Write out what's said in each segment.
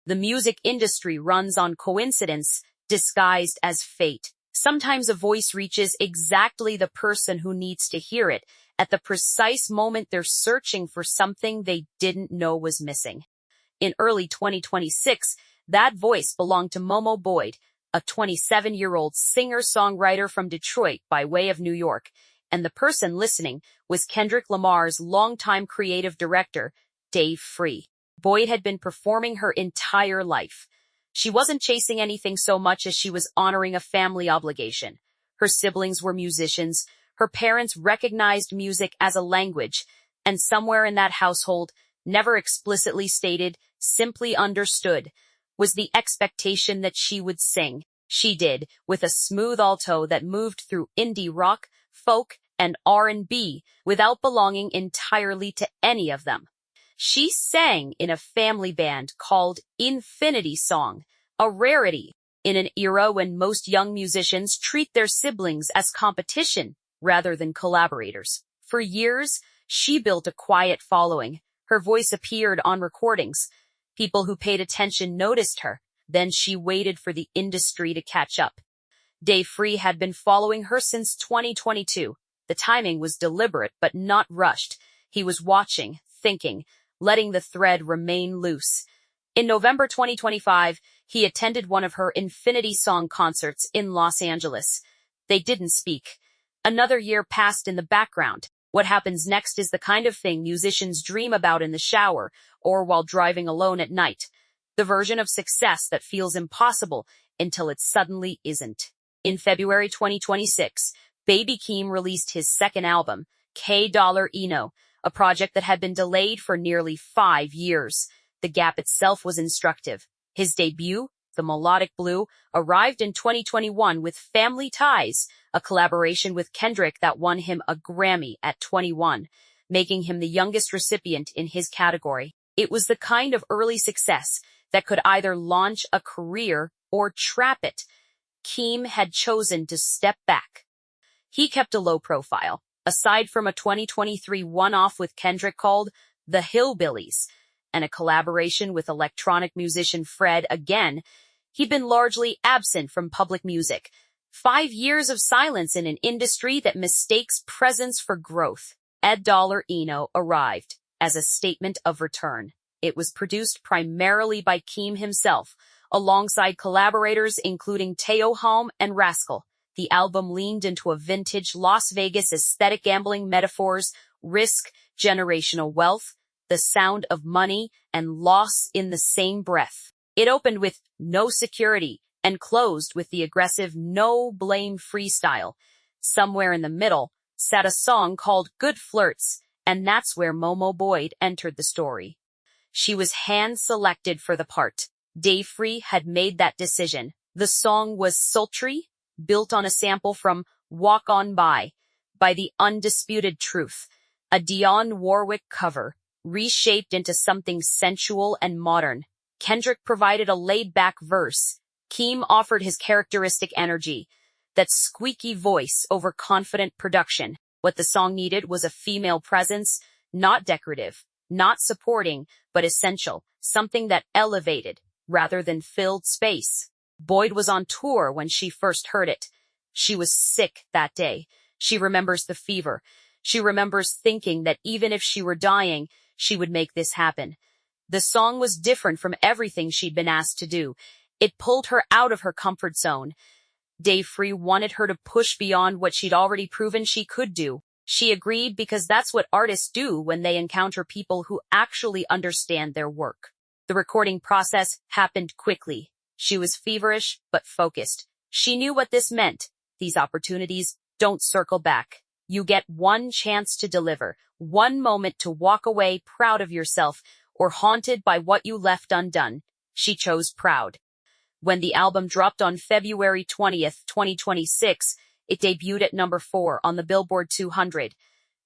The music industry runs on coincidence disguised as fate. Sometimes a voice reaches exactly the person who needs to hear it at the precise moment they're searching for something they didn't know was missing. In early 2026, that voice belonged to Momo Boyd, a 27-year-old singer-songwriter from Detroit by way of New York, and the person listening was Kendrick Lamar's longtime creative director, Dave Free. Boyd had been performing her entire life. She wasn't chasing anything so much as she was honoring a family obligation. Her siblings were musicians, her parents recognized music as a language, and somewhere in that household, never explicitly stated, simply understood, was the expectation that she would sing. She did, with a smooth alto that moved through indie rock, folk, and R&B without belonging entirely to any of them. She sang in a family band called Infinity Song, a rarity in an era when most young musicians treat their siblings as competition rather than collaborators. For years, she built a quiet following. Her voice appeared on recordings. People who paid attention noticed her. Then she waited for the industry to catch up. Dave Free had been following her since 2022. The timing was deliberate but not rushed. He was watching, thinking, letting the thread remain loose. In November 2025, he attended one of her Infinity Song concerts in Los Angeles. They didn't speak. Another year passed in the background. What happens next is the kind of thing musicians dream about in the shower or while driving alone at night. The version of success that feels impossible until it suddenly isn't. In February 2026, Baby Keem released his second album, K$, a project that had been delayed for nearly 5 years. The gap itself was instructive. His debut, The Melodic Blue, arrived in 2021 with Family Ties, a collaboration with Kendrick that won him a Grammy at 21, making him the youngest recipient in his category. It was the kind of early success that could either launch a career or trap it. Keem had chosen to step back. He kept a low profile. Aside from a 2023 one-off with Kendrick called The Hillbillies and a collaboration with electronic musician Fred again, he'd been largely absent from public music. 5 years of silence in an industry that mistakes presence for growth. K$, arrived as a statement of return. It was produced primarily by Keem himself, alongside collaborators including Teo Home and Rascal. The album leaned into a vintage Las Vegas aesthetic, gambling metaphors, risk, generational wealth, the sound of money, and loss in the same breath. It opened with No Security and closed with the aggressive No Blame freestyle. Somewhere in the middle sat a song called Good Flirts, and that's where Momo Boyd entered the story. She was hand-selected for the part. Dave Free had made that decision. The song was sultry, built on a sample from Walk On By The Undisputed Truth, a Dionne Warwick cover, reshaped into something sensual and modern. Kendrick provided a laid-back verse. Keem offered his characteristic energy, that squeaky voice over confident production. What the song needed was a female presence, not decorative, not supporting, but essential, something that elevated rather than filled space. Boyd was on tour when she first heard it. She was sick that day. She remembers the fever. She remembers thinking that even if she were dying, she would make this happen. The song was different from everything she'd been asked to do. It pulled her out of her comfort zone. Dave Free wanted her to push beyond what she'd already proven she could do. She agreed because that's what artists do when they encounter people who actually understand their work. The recording process happened quickly. She was feverish but focused. She knew what this meant. These opportunities don't circle back. You get one chance to deliver, one moment to walk away proud of yourself or haunted by what you left undone. She chose proud. When the album dropped on February 20th, 2026, it debuted at number 4 on the Billboard 200.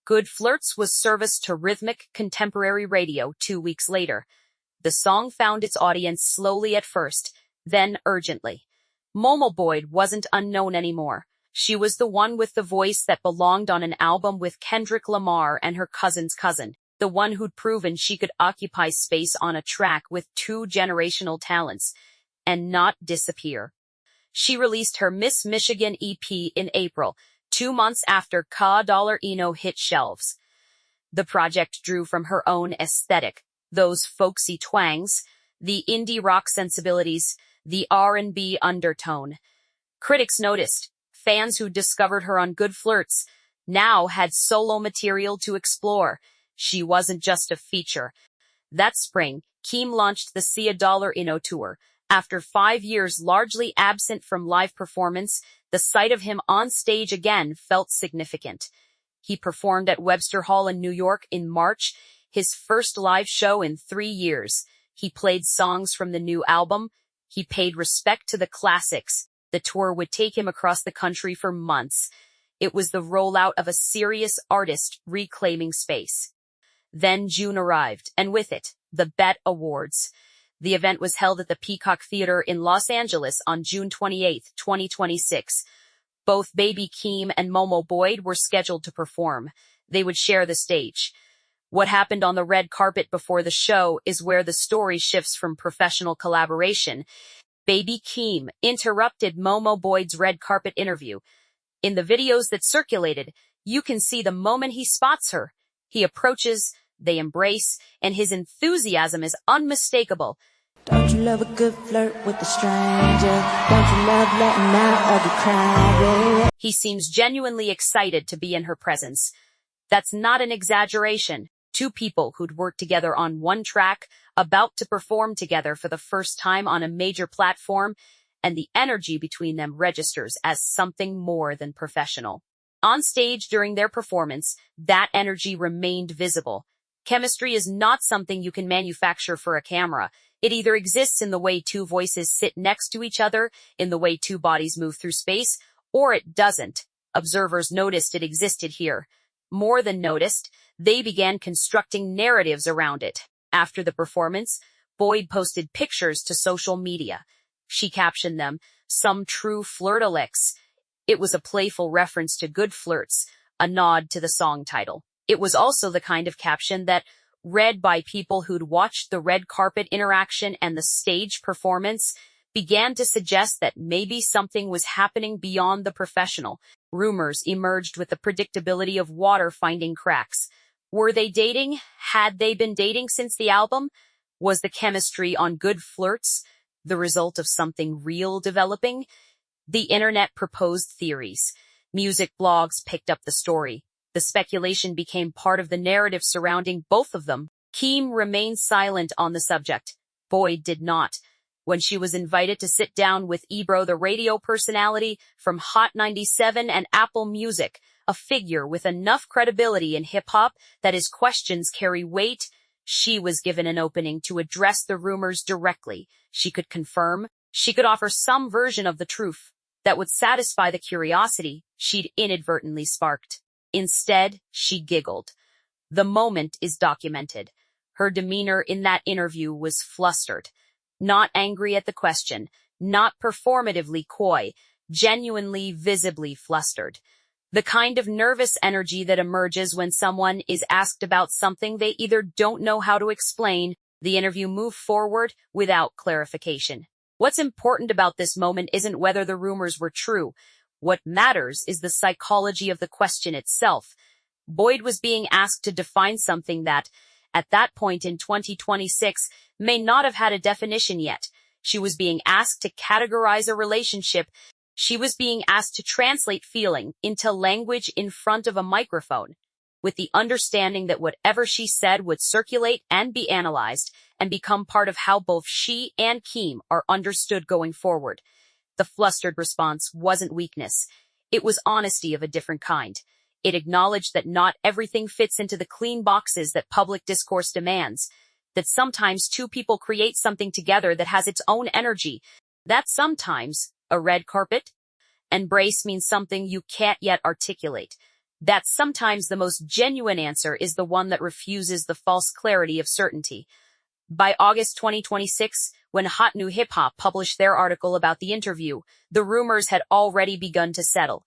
Good Flirts was serviced to rhythmic contemporary radio 2 weeks later. The song found its audience slowly at first, then urgently. Momo Boyd wasn't unknown anymore. She was the one with the voice that belonged on an album with Kendrick Lamar and her cousin's cousin. the one who'd proven she could occupy space on a track with two generational talents and not disappear. She released her Miss Michigan EP in April, 2 months after Ka Dollar Eno hit shelves. The project drew from her own aesthetic, those folksy twangs, the indie rock sensibilities, the R&B undertone. Critics noticed. Fans who discovered her on Good Flirts now had solo material to explore. She wasn't just a feature. That spring, Keem launched the Sia Dollar Eno tour. After 5 years largely absent from live performance, the sight of him on stage again felt significant. He performed at Webster Hall in New York in March, his first live show in 3 years. He played songs from the new album. He paid respect to the classics. The tour would take him across the country for months. It was the rollout of a serious artist reclaiming space. Then June arrived, and with it, the BET Awards. The event was held at the Peacock Theater in Los Angeles on June 28, 2026. Both baby Keem and Momo Boyd were scheduled to perform. They would share the stage. What happened on the red carpet before the show is where the story shifts from professional collaboration. Baby Keem interrupted Momo Boyd's red carpet interview. In the videos that circulated, you can see the moment he spots her. He approaches, they embrace, and his enthusiasm is unmistakable. Don't you love a good flirt with a stranger? Don't you love letting out of the crowd? He seems genuinely excited to be in her presence. That's not an exaggeration. Two people who'd worked together on one track, about to perform together for the first time on a major platform, and the energy between them registers as something more than professional. On stage during their performance, that energy remained visible. Chemistry is not something you can manufacture for a camera. It either exists in the way two voices sit next to each other, in the way two bodies move through space, or it doesn't. Observers noticed it existed here. More than noticed, they began constructing narratives around it. After the performance, Boyd posted pictures to social media. She captioned them, "Some true flirtalicks." It was a playful reference to Good Flirts, a nod to the song title. It was also the kind of caption that, read by people who'd watched the red carpet interaction and the stage performance, began to suggest that maybe something was happening beyond the professional. Rumors emerged with the predictability of water finding cracks. Were they dating? Had they been dating since the album? Was the chemistry on Good Flirts the result of something real developing? The internet proposed theories. Music blogs picked up the story. The speculation became part of the narrative surrounding both of them. Keem remained silent on the subject. Boyd did not. When she was invited to sit down with Ebro, the radio personality from Hot 97 and Apple Music, a figure with enough credibility in hip-hop that his questions carry weight, she was given an opening to address the rumors directly. She could confirm, she could offer some version of the truth that would satisfy the curiosity she'd inadvertently sparked. Instead, she giggled. The moment is documented. Her demeanor in that interview was flustered. Not angry at the question, not performatively coy, genuinely, visibly flustered. The kind of nervous energy that emerges when someone is asked about something they either don't know how to explain. The interview moved forward without clarification. What's important about this moment isn't whether the rumors were true. What matters is the psychology of the question itself. Boyd was being asked to define something that, at that point in 2026, may not have had a definition yet. She was being asked to categorize a relationship. She was being asked to translate feeling into language in front of a microphone, with the understanding that whatever she said would circulate and be analyzed and become part of how both she and Keem are understood going forward. The flustered response wasn't weakness. It was honesty of a different kind. It acknowledged that not everything fits into the clean boxes that public discourse demands, that sometimes two people create something together that has its own energy, that sometimes a red carpet embrace means something you can't yet articulate, that sometimes the most genuine answer is the one that refuses the false clarity of certainty. By August 2026, when Hot New Hip Hop published their article about the interview, the rumors had already begun to settle.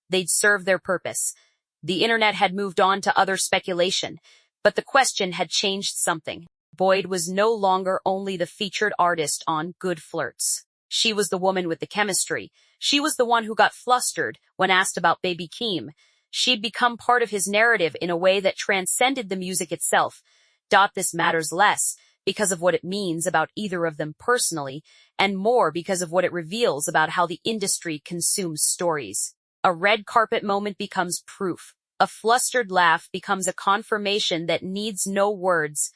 They'd served their purpose. The internet had moved on to other speculation. But the question had changed something. Boyd was no longer only the featured artist on Good Flirts. She was the woman with the chemistry. She was the one who got flustered when asked about baby Keem. She'd become part of his narrative in a way that transcended the music itself. This matters less because of what it means about either of them personally, and more because of what it reveals about how the industry consumes stories. A red carpet moment becomes proof. A flustered laugh becomes a confirmation that needs no words.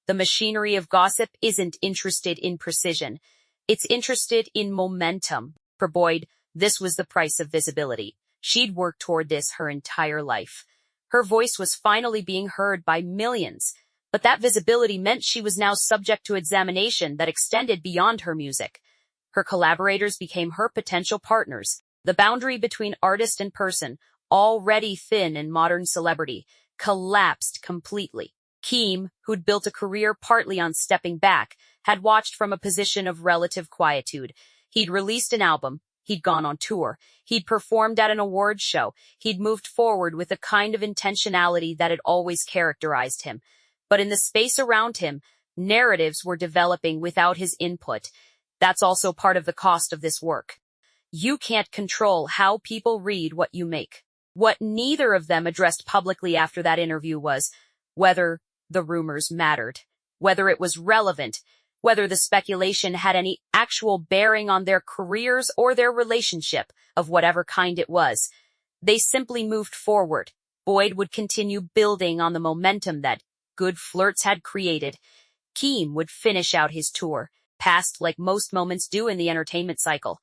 The machinery of gossip isn't interested in precision. It's interested in momentum. For Boyd, this was the price of visibility. She'd worked toward this her entire life. Her voice was finally being heard by millions. But that visibility meant she was now subject to examination that extended beyond her music. Her collaborators became her potential partners. The boundary between artist and person, already thin in modern celebrity, collapsed completely. Keem, who'd built a career partly on stepping back, had watched from a position of relative quietude. He'd released an album. He'd gone on tour. He'd performed at an awards show. He'd moved forward with a kind of intentionality that had always characterized him. But in the space around him, narratives were developing without his input. That's also part of the cost of this work. You can't control how people read what you make. What neither of them addressed publicly after that interview was whether the rumors mattered, whether it was relevant, whether the speculation had any actual bearing on their careers or their relationship, of whatever kind it was. They simply moved forward. Boyd would continue building on the momentum that Good Flirts had created. Keem would finish out his tour, passed like most moments do in the entertainment cycle.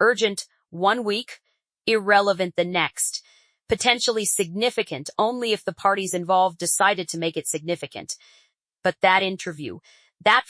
Urgent one week, irrelevant the next. Potentially significant only if the parties involved decided to make it significant. But that interview, that